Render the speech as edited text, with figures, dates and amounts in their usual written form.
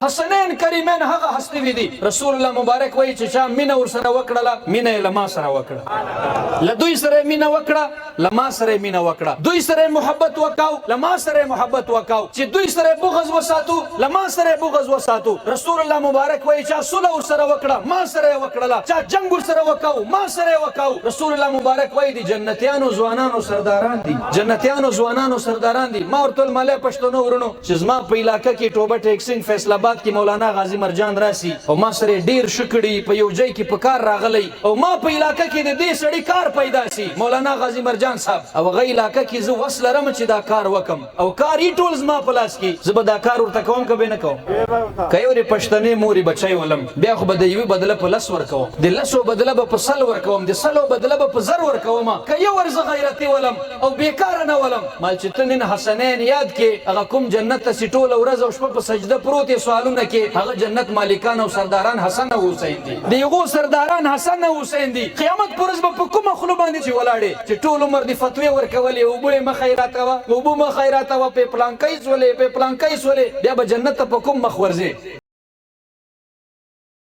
حسنین کریمین هغه هستی وی دي رسول الله مبارک وایي چې چا مینه ورسره وکړله مینه یې له ما سره وکړه، له دوی سره مینه وکړه له ما سره مینه وکړه، دوی سره محبت وکاو له ما سره محبت وکاو، چې دوی سره بغض وساتو له ما سره بغض وساتو. رسول الله مبارک وایي چا صلح ورسره وکړه ما سره یې وکړله، چا جنګ ورسره وکاو ما سره یې وکاو. رسول الله مبارک وایي دي جنتیانو ځوانانو سرداران دي، جنتیانو ځوانانو سرداران دي. ما ورته ملای پښتنو ورونو چې زما په علاقه کې ټوبه ټیکسنګ فیصل آباد کې مولانا غازی مرجان راسي او ما سره ډیر شکړي په یو ځای کې په کار راغلی او ما په علاقه کې د دې سړي کار پیدا سي مولانا غازی مرجان صاحب او هغه علاقه کې زه وس لرم چې دا کار وکم او کار یې ټول زما په لاس کې، زه به دا کار ورته کوم که به نه کوم. که یو پښتنې مورې بچی ولم بیا خو به د یوې بدله په لس ورکوم، د لسو بدله به په سل ورکوم، د سلو بدله به په زر ورکوم. که یو ور زه غیرتي ولم او بیکاره نه ولم مال چې ته نن حسنین یاد کې هغه کوم جنت ته چې ټوله ورځ او شپه په سجده پروت یې سوالونه کې هغه جنت مالکان او سرداران حسن او حسین دي، د هغو سرداران حسن او حسین دي. قیامت پر ورځ به په کومه خوله باندې چې ولاړې چې ټول عمر دې فتوې ورکولې اوبه یې مه خیراتوه اوبه مه خیراتوه په پلانکی سولې په پلانکی سولې بیا به جنت ته په کوم مخ ورځې؟